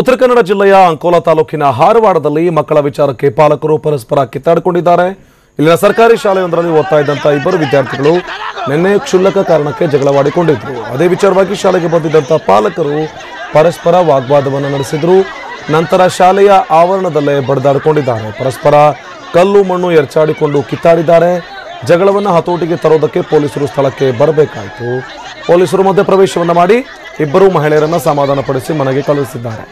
ಉತ್ತರ ಕನ್ನಡ ಜಿಲ್ಲೆಯ ಅಂಕೋಲಾ ತಾಲೂಕಿನ ಹಾರವಾಡದಲ್ಲಿ ಮಕ್ಕಳ ವಿಚಾರಕ್ಕೆ ಪಾಲಕರು ಪರಸ್ಪರ ಕಿತ್ತಾಡಿಕೊಂಡಿದ್ದಾರೆ. ಇಲ್ಲಿನ ಸರ್ಕಾರಿ ಶಾಲೆಯೊಂದರಲ್ಲಿ ಓದ್ತಾ ಇದ್ದಂತ ಇಬ್ಬರು ವಿದ್ಯಾರ್ಥಿಗಳು ನಿನ್ನೆ ಕ್ಷುಲ್ಲಕ ಕಾರಣಕ್ಕೆ ಜಗಳವಾಡಿಕೊಂಡಿದ್ರು. ಅದೇ ವಿಚಾರವಾಗಿ ಶಾಲೆಗೆ ಬಂದಿದ್ದಂತ ಪಾಲಕರು ಪರಸ್ಪರ ವಾಗ್ವಾದವನ್ನು ನಡೆಸಿದ್ರು. ನಂತರ ಶಾಲೆಯ ಆವರಣದಲ್ಲೇ ಬಡಿದಾಡಿಕೊಂಡಿದ್ದಾರೆ. ಪರಸ್ಪರ ಕಲ್ಲು ಮಣ್ಣು ಎರಚಾಡಿಕೊಂಡು ಕಿತ್ತಾಡಿದ್ದಾರೆ. ಜಗಳವನ್ನು ಹತೋಟಿಗೆ ತರೋದಕ್ಕೆ ಪೊಲೀಸರು ಸ್ಥಳಕ್ಕೆ ಬರಬೇಕಾಯಿತು. ಪೊಲೀಸರು ಮಧ್ಯ ಪ್ರವೇಶವನ್ನು ಮಾಡಿ ಇಬ್ಬರು ಮಹಿಳೆಯರನ್ನ ಸಮಾಧಾನಪಡಿಸಿ ಮನೆಗೆ ಕಳುಹಿಸಿದ್ದಾರೆ.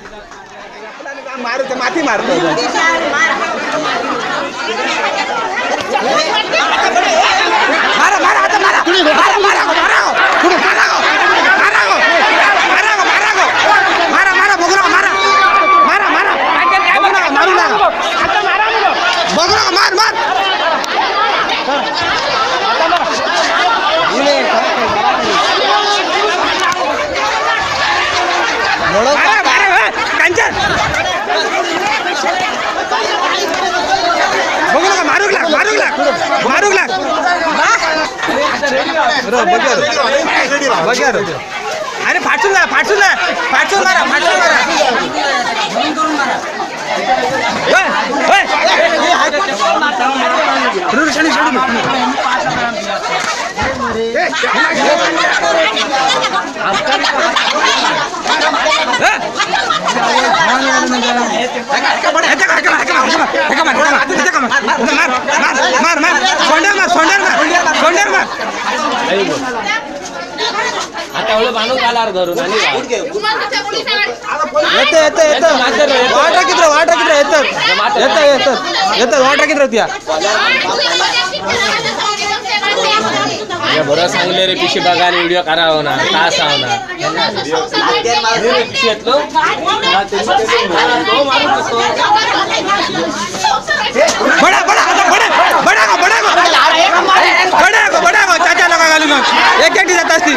अरे फाटसून मारा आता ಅವಳು ಬಾನು ಕಾಲಾರದವರು ನನಗೆ ವಾಟರ್ ಹಾಕಿದ್ರು ವಾಟರ್ ಹಾಕಿದ್ರು बरं सांगले रे पिशी बघा आणि व्हिडिओ करावा ना तास आव ना बड़ा बड़ा बड़ा बड़ा बड़ा बड़ा बड़ा चाचा लगा घालून एक एक जात असती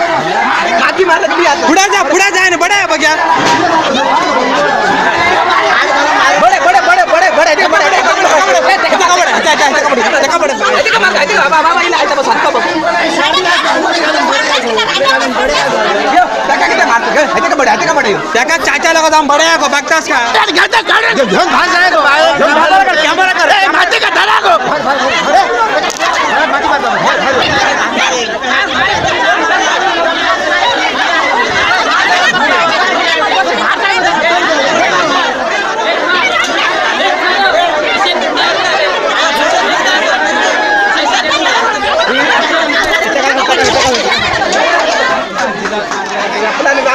माती मारत पुढे जा ना बड़ा बघ्या बड़े बड़े बड़े बड़े बड़े चाचा लगा जाऊन बड्या को बघतास का कॅमेरा कर माती का धरा को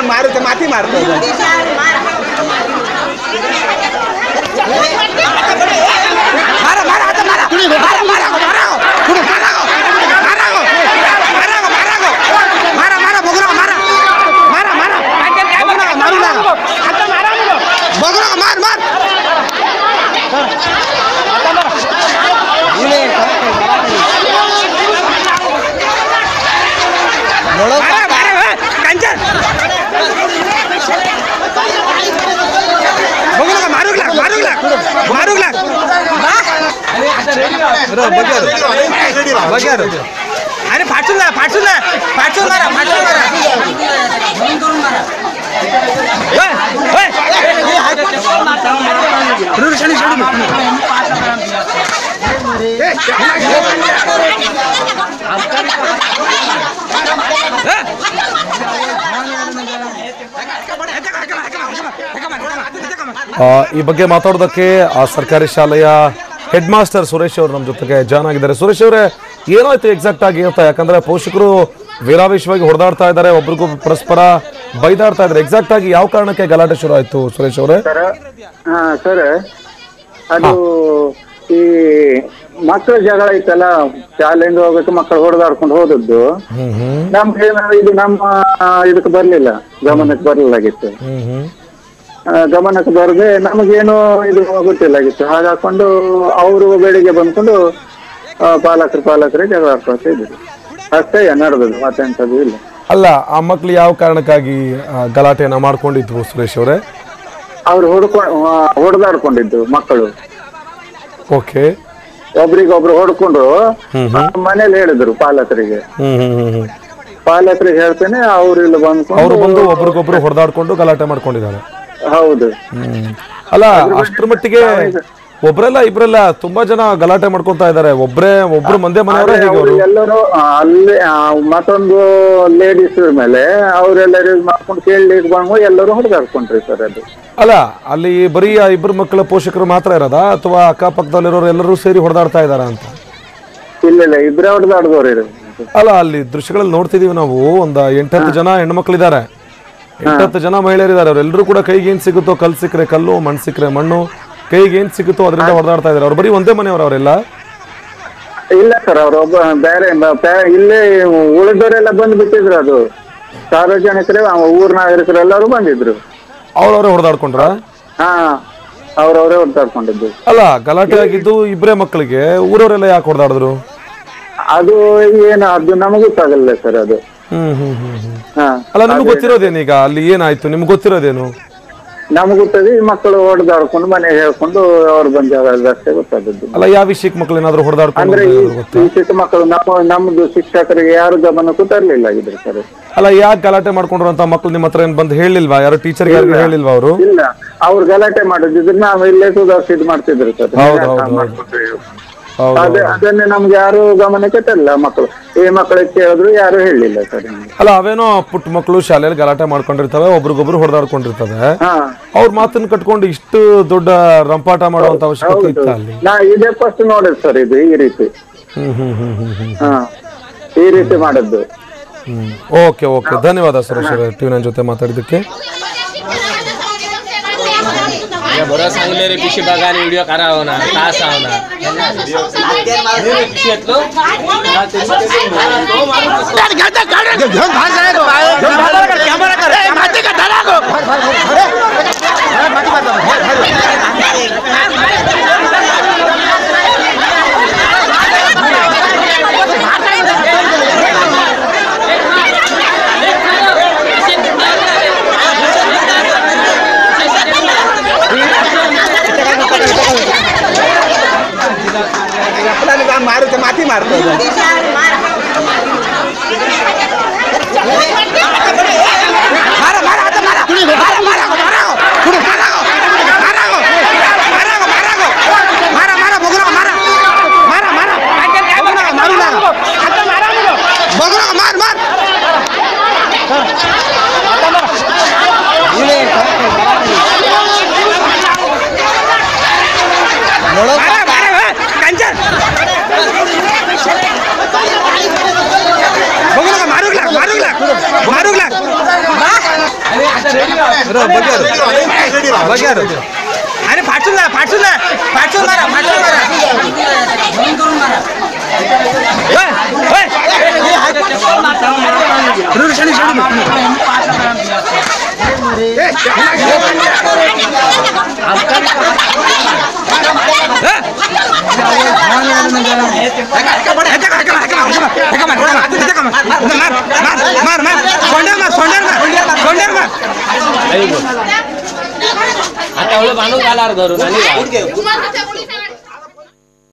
मारतो माती मारतो मारा मारा आता मारा मारा मारा मारा पुढे मारा मारा मारा मारा बघू मारा मारा मारा मारू ना आता मारा बघू मार मार अरे फाटसून मारा ಈ ಬಗ್ಗೆ ಮಾತಾಡೋದಕ್ಕೆ ಆ ಸರ್ಕಾರಿ ಶಾಲೆಯ ಹೆಡ್ ಮಾಸ್ಟರ್ ಸುರೇಶ್ ಅವರು ನಮ್ಮ ಜೊತೆಗೆ ಜಾಯ್ನ್ ಆಗಿದ್ದಾರೆ. ಸುರೇಶ್ ಅವರೇ, ಏನಾಯ್ತು ಎಕ್ಸಾಕ್ಟ್ ಆಗಿ ಅಂತ? ಯಾಕಂದ್ರೆ ಪೋಷಕರು ವೀರಾವೇಶವಾಗಿ ಹೊಡೆದಾಡ್ತಾ ಇದ್ದಾರೆ, ಒಬ್ರಿಗೂ ಪರಸ್ಪರ ಬೈದಾಡ್ತಾ ಇದ್ದಾರೆ. ಎಕ್ಸಾಕ್ಟ್ ಆಗಿ ಯಾವ ಕಾರಣಕ್ಕೆ ಗಲಾಟೆ ಶುರು ಆಯ್ತು ಸುರೇಶ್ ಅವರೇ? ಸರ್, ಅದು ಈ ಮಕ್ಕಳ ಜಗಳ ಐತಲ್ಲ, ಶಾಲೆಯಿಂದ ಹೋಗಕ್ಕೆ ಮಕ್ಕಳು ಹೊಡೆದಾಡ್ಕೊಂಡು ಹೋದದ್ದು ನಮ್ಗೆ ಇದು ನಮ್ಮ ಇದಕ್ಕೆ ಬರ್ಲಿಲ್ಲ, ಗಮನಕ್ಕೆ ಬರ್ಲಿಲ್ಲಾಗಿತ್ತು. ಗಮನಕ್ಕೆ ಬರದೆ ನಮಗೇನು ಇದು ಗೊತ್ತಿಲ್ಲಾಗಿತ್ತು. ಹಾಗಾಕೊಂಡು ಅವರು ಬೆಳಿಗ್ಗೆ ಬಂದ್ಕೊಂಡು ಪಾಲಕರೇ ಜಗಳ ಆಡ್ಕೊಳ್ತಾ ಇದ್ರು. ಅಷ್ಟೇ ನಡೆದದು, ಮತ್ತೆಂಥದ್ದು ಇಲ್ಲ. ಅಲ್ಲ, ಆ ಮಕ್ಳು ಯಾವ ಕಾರಣಕ್ಕಾಗಿ ಗಲಾಟೆಯನ್ನ ಮಾಡ್ಕೊಂಡಿದ್ವು ಸುರೇಶ್ ಅವರೇ? ಅವ್ರು ಹೊಡೆದಾಡ್ಕೊಂಡಿದ್ದು ಮಕ್ಕಳು. ಓಕೆ. ಒಬ್ರಿಗೊಬ್ರು ಹೊಡ್ಕೊಂಡ್ರು. ಮನೇಲಿ ಹೇಳಿದ್ರು ಪಾಲಕರಿಗೆ ಹೇಳ್ತೇನೆ, ಅವ್ರು ಇಲ್ಲಿ ಬಂದು ಒಬ್ರಿಗೊಬ್ರು ಹೊಡೆದಾಡ್ಕೊಂಡು ಗಲಾಟೆ ಮಾಡ್ಕೊಂಡಿದ್ದಾರೆ. ಹೌದು. ಅಲ್ಲ ಅಷ್ಟ್ರ ಮಟ್ಟಿಗೆ ಒಬ್ರಲ್ಲ ಇಬ್ರಲ್ಲ ತುಂಬಾ ಜನ ಗಲಾಟೆ ಮಾಡ್ಕೊಂತ ಇದಾರೆ. ಒಬ್ರು ಮಂದೆ ಮನೆಯವರೇ ಹೇಗೆ ಅವರು? ಎಲ್ಲರೂ ಅಲ್ಲಿ ಮತ್ತೊಂದು ಲೇಡೀಸ್ ಮೇಲೆ ಅವರೆಲ್ಲರೂ ಮಾಡ್ಕೊಂಡು ಕೇಳಲಿಕ್ಕೆ ಬಂದು ಎಲ್ಲರೂ ಹೊಡೆದಾಡ್ಕೊಂಡ್ರಿ ಸರ್ ಅದು. ಅಲ್ಲ ಅಲ್ಲಿ ಬರೀ ಆ ಇಬ್ರು ಮಕ್ಕಳ ಪೋಷಕರು ಮಾತ್ರ ಇರೋದಾ ಅಥವಾ ಅಕ್ಕಪಕ್ಕದಲ್ಲಿರೋರು ಎಲ್ಲರೂ ಸೇರಿ ಹೊಡೆದಾಡ್ತಾ ಇದಾರ ಅಂತ? ಇಲ್ಲ ಇಬ್ರೇ ಹೊಡೆದಾಡ್ದವ್ರು. ಅಲ್ಲ ಅಲ್ಲಿ ದೃಶ್ಯಗಳಲ್ಲಿ ನೋಡ್ತಿದೀವಿ ನಾವು, ಒಂದು 8-10 ಜನ ಹೆಣ್ಮಕ್ಳಿದ್ದಾರೆ, 8-10 ಜನ ಮಹಿಳೆಯರಿದ್ದಾರೆ. ಅವರೆಲ್ಲರೂ ಕೂಡ ಕೈಗೆ ಏನ್ ಸಿಗುತ್ತೋ, ಕಲ್ಲು ಸಿಕ್ಕರೆ ಕಲ್ಲು, ಮಣ್ಣು ಸಿಕ್ಕರೆ ಮಣ್ಣು, ಕೈಗೆ ಏನ್ ಸಿಗುತ್ತೋ ಅದರಿಂದ ಹೊಡೆದಾಡ್ತಾ ಇದಾರೆ. ಅವ್ರು ಬರೀ ಒಂದೇ ಮನೆಯವರು ಅವರೆಲ್ಲ? ಇಲ್ಲ ಸರ್, ಅವ್ರೊಬ್ಬ ಬೇರೆ ಇಲ್ಲೇ ಉಳಿದವರೆಲ್ಲ ಬಂದು ಬಿಟ್ಟಿದ್ರು. ಅದು ಸಾರ್ವಜನಿಕರೇ ಊರ್ ನಾಗರಿಕರು ಎಲ್ಲರೂ ಬಂದಿದ್ರು. ಅವ್ರವ್ರೇ ಹೊಡೆದಾಡ್ಕೊಂಡ್ರ? ಹಾ, ಅವ್ರವ್ರೇ ಹೊಡೆದಾಡ್ಕೊಂಡಿದ್ದು. ಅಲ್ಲ ಗಲಾಟೆ ಆಗಿದ್ದು ಇಬ್ಬರೇ ಮಕ್ಕಳಿಗೆ, ಊರವರೆಲ್ಲ ಯಾಕೆ ಹೊಡೆದಾಡಿದ್ರು? ಅದು ಏನು ಅದು ನಮಗೂ ಗೊತ್ತಾಗಲ್ಲ ಸರ್ ಅದು. ಅಲ್ಲ ನಿಮ್ಗೆ ಗೊತ್ತಿರೋದೇನು ಈಗ ಅಲ್ಲಿ ಏನಾಯ್ತು? ನಿಮ್ಗೆ ಗೊತ್ತಿರೋದೇನು? ನಮ್ಗೆ ಗೊತ್ತದ ಈ ಮಕ್ಕಳು ಹೊಡೆದಾಡ್ಕೊಂಡು ಮನೆಗೆ ಹೇಳ್ಕೊಂಡು ಅವ್ರು ಬಂದಾಗ ಅಷ್ಟೇ ಗೊತ್ತಾದದ್ದು. ಅಲ್ಲ ಯಾವ ವಿಷಯಕ್ಕೆ ಮಕ್ಕಳು ಏನಾದ್ರು ಹೊಡೆದಾಡ್ಕೊಂಡು? ಅಂದ್ರೆ ಈ ಚಿಕ್ಕ ಮಕ್ಕಳು ನಮ್ದು ಶಿಕ್ಷಕರಿಗೆ ಯಾರು ಗಮನಕ್ಕೂ ತರಲಿಲ್ಲ ಆಗಿದ್ರು ಸರ್. ಅಲ್ಲ ಯಾಕೆ ಗಲಾಟೆ ಮಾಡ್ಕೊಂಡ್ರು ಅಂತ ಮಕ್ಕಳು ನಿಮ್ಮ ಹತ್ರ ಏನ್ ಬಂದು ಹೇಳಿಲ್ವಾ? ಯಾರು ಟೀಚರ್ ಯಾರು ಹೇಳಿಲ್ವಾ ಅವರು? ಇಲ್ಲ, ಅವ್ರು ಗಲಾಟೆ ಮಾಡಿದ್ರು ನಾವು ಇಲ್ಲೇ ಸುಧಾರಿಸಿದ್ ಮಾಡ್ತಿದ್ರು ಸರ್. ಅದನ್ನೇ ನಮ್ಗೆ ಯಾರು ಗಮನಕ್ಕೆ ತರಲಿಲ್ಲ. ಮಕ್ಕಳು ಈ ಮಕ್ಕಳಿಗೆ ಕೇಳಿದ್ರು ಯಾರು ಹೇಳಿಲ್ಲ ಸರ್. ಅಲ್ಲ ಅವೇನೋ ಪುಟ್ಟ ಮಕ್ಕಳು ಶಾಲೆಯಲ್ಲಿ ಗಲಾಟೆ ಮಾಡ್ಕೊಂಡಿರ್ತವೆ, ಒಬ್ರಿಗೊಬ್ರು ಹೊಡೆದಾಡ್ಕೊಂಡಿರ್ತವೆ. ಅವ್ರ ಮಾತನ್ನ ಕಟ್ಕೊಂಡು ಇಷ್ಟು ದೊಡ್ಡ ರಂಪಾಟ ಮಾಡುವಂತ ಅವಶ್ಯಕತೆ ಇತ್ತ ಅಲ್ಲಿ? ನಾ ಇದೇ ಫಸ್ಟ್ ನೋಡಿದ್ ಸರ್ ಇದು ಈ ರೀತಿ. ಈ ರೀತಿ ಮಾಡದ್ದು. ಓಕೆ ಓಕೆ, ಧನ್ಯವಾದ ಸುರೇಶ್ ಅವರೇ ಟಿವಿ9 ಜೊತೆ ಮಾತಾಡಿದ್ದಕ್ಕೆ. बरोबर सांगले रे पिशी बघा आणि व्हिडिओ करावा ना तास आव ना पिशीतलो कॅमेरा कर माती का धडा गो मारू माती मारतो मारा मारा आता मारा मारा मारा मारा पुढे मारा मारा मारा मारा मारा बघू मारा मारा मारा मारू ना आता मारा बघू मार मार कंचन बघू नका मारूक लाग मारूक लाग अरे फाटून मारा आता बांधून आला धरून